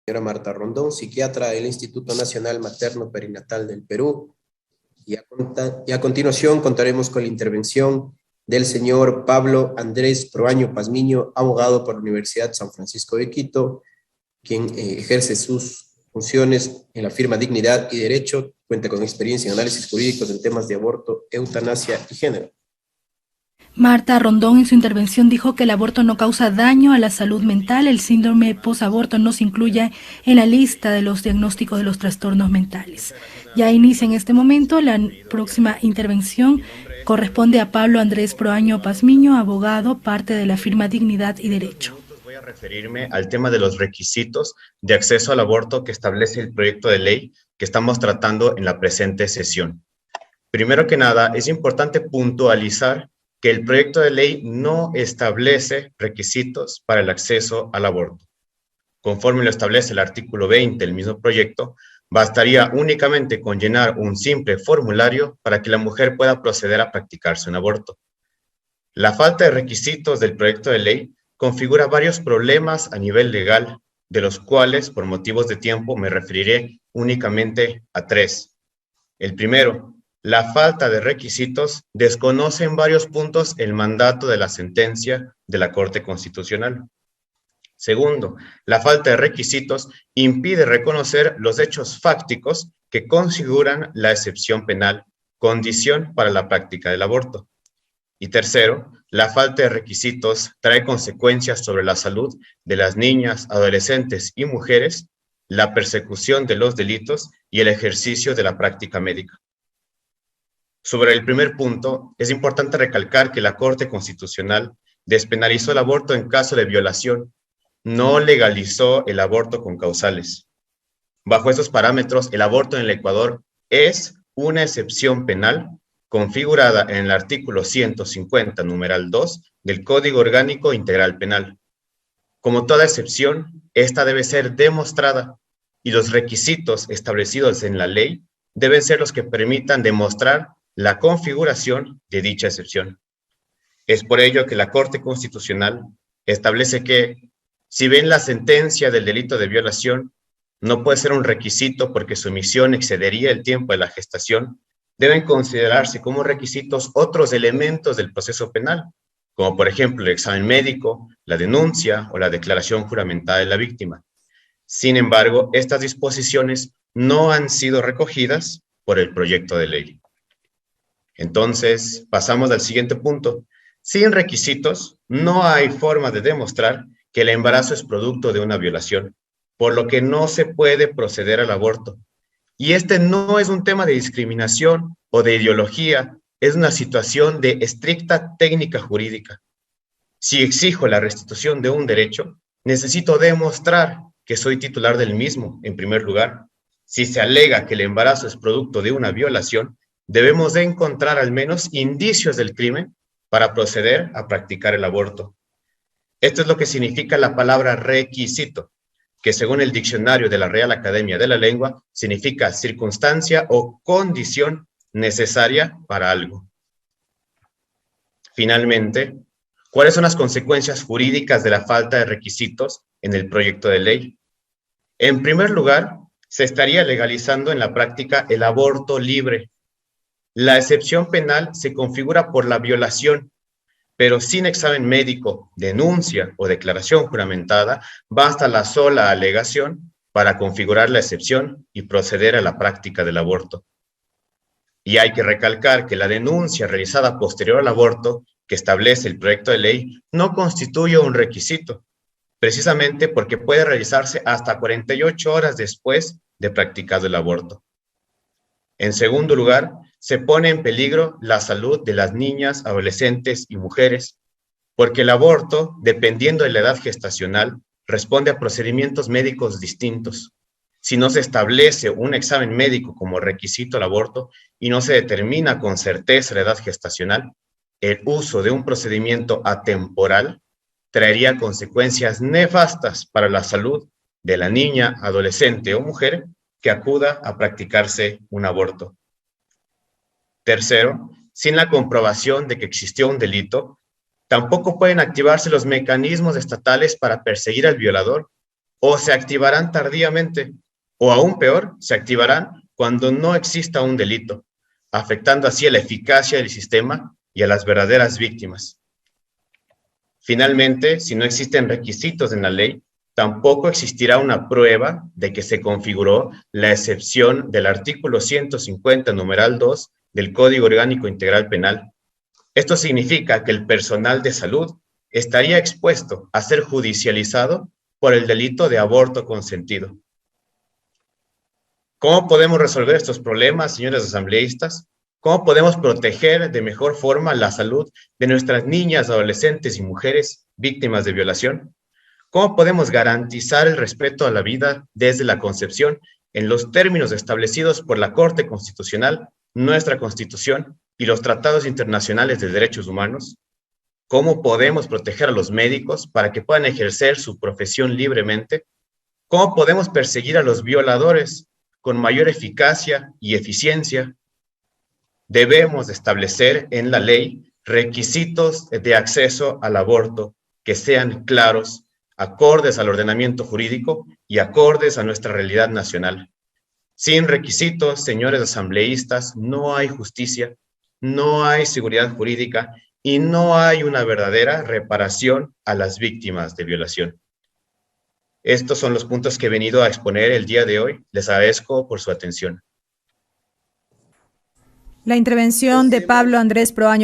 Señora Marta Rondón, psiquiatra del Instituto Nacional Materno Perinatal del Perú. Y a continuación contaremos con la intervención del señor Pablo Andrés Proaño Pazmiño, abogado por la Universidad San Francisco de Quito, quien ejerce sus funciones en la firma Dignidad y Derecho, cuenta con experiencia en análisis jurídicos en temas de aborto, eutanasia y género. Marta Rondón en su intervención dijo que el aborto no causa daño a la salud mental. El síndrome posaborto no se incluye en la lista de los diagnósticos de los trastornos mentales. Ya inicia en este momento la próxima intervención. Corresponde a Pablo Andrés Proaño Pazmiño, abogado, parte de la firma Dignidad y Derecho. Voy a referirme al tema de los requisitos de acceso al aborto que establece el proyecto de ley que estamos tratando en la presente sesión. Primero que nada, es importante puntualizar que el proyecto de ley no establece requisitos para el acceso al aborto. Conforme lo establece el artículo 20 del mismo proyecto, bastaría únicamente con llenar un simple formulario para que la mujer pueda proceder a practicarse un aborto. La falta de requisitos del proyecto de ley configura varios problemas a nivel legal, de los cuales, por motivos de tiempo, me referiré únicamente a tres. El primero, la falta de requisitos desconoce en varios puntos el mandato de la sentencia de la Corte Constitucional. Segundo, la falta de requisitos impide reconocer los hechos fácticos que configuran la excepción penal, condición para la práctica del aborto. Y tercero, la falta de requisitos trae consecuencias sobre la salud de las niñas, adolescentes y mujeres, la persecución de los delitos y el ejercicio de la práctica médica. Sobre el primer punto, es importante recalcar que la Corte Constitucional despenalizó el aborto en caso de violación, no legalizó el aborto con causales. Bajo esos parámetros, el aborto en el Ecuador es una excepción penal configurada en el artículo 150, numeral 2, del Código Orgánico Integral Penal. Como toda excepción, esta debe ser demostrada y los requisitos establecidos en la ley deben ser los que permitan demostrar la configuración de dicha excepción. Es por ello que la Corte Constitucional establece que, si bien la sentencia del delito de violación no puede ser un requisito porque su emisión excedería el tiempo de la gestación, deben considerarse como requisitos otros elementos del proceso penal, como por ejemplo el examen médico, la denuncia o la declaración juramentada de la víctima. Sin embargo, estas disposiciones no han sido recogidas por el proyecto de ley. Entonces, pasamos al siguiente punto. Sin requisitos, no hay forma de demostrar que el embarazo es producto de una violación, por lo que no se puede proceder al aborto. Y este no es un tema de discriminación o de ideología, es una situación de estricta técnica jurídica. Si exijo la restitución de un derecho, necesito demostrar que soy titular del mismo, en primer lugar. Si se alega que el embarazo es producto de una violación, debemos de encontrar al menos indicios del crimen para proceder a practicar el aborto. Esto es lo que significa la palabra requisito, que según el diccionario de la Real Academia de la Lengua, significa circunstancia o condición necesaria para algo. Finalmente, ¿cuáles son las consecuencias jurídicas de la falta de requisitos en el proyecto de ley? En primer lugar, se estaría legalizando en la práctica el aborto libre. La excepción penal se configura por la violación, pero sin examen médico, denuncia o declaración juramentada, basta la sola alegación para configurar la excepción y proceder a la práctica del aborto. Y hay que recalcar que la denuncia realizada posterior al aborto, que establece el proyecto de ley, no constituye un requisito, precisamente porque puede realizarse hasta 48 horas después de practicado el aborto. En segundo lugar, se pone en peligro la salud de las niñas, adolescentes y mujeres, porque el aborto, dependiendo de la edad gestacional, responde a procedimientos médicos distintos. Si no se establece un examen médico como requisito al aborto y no se determina con certeza la edad gestacional, el uso de un procedimiento atemporal traería consecuencias nefastas para la salud de la niña, adolescente o mujer que acuda a practicarse un aborto. Tercero, sin la comprobación de que existió un delito, tampoco pueden activarse los mecanismos estatales para perseguir al violador, o se activarán tardíamente, o aún peor, se activarán cuando no exista un delito, afectando así a la eficacia del sistema y a las verdaderas víctimas. Finalmente, si no existen requisitos en la ley, tampoco existirá una prueba de que se configuró la excepción del artículo 150, numeral 2 del Código Orgánico Integral Penal. Esto significa que el personal de salud estaría expuesto a ser judicializado por el delito de aborto consentido. ¿Cómo podemos resolver estos problemas, señores asambleístas? ¿Cómo podemos proteger de mejor forma la salud de nuestras niñas, adolescentes y mujeres víctimas de violación? ¿Cómo podemos garantizar el respeto a la vida desde la concepción en los términos establecidos por la Corte Constitucional, nuestra Constitución y los tratados internacionales de derechos humanos? ¿Cómo podemos proteger a los médicos para que puedan ejercer su profesión libremente? ¿Cómo podemos perseguir a los violadores con mayor eficacia y eficiencia? Debemos establecer en la ley requisitos de acceso al aborto que sean claros, acordes al ordenamiento jurídico y acordes a nuestra realidad nacional. Sin requisitos, señores asambleístas, no hay justicia, no hay seguridad jurídica y no hay una verdadera reparación a las víctimas de violación. Estos son los puntos que he venido a exponer el día de hoy. Les agradezco por su atención. La intervención de Pablo Andrés Proaño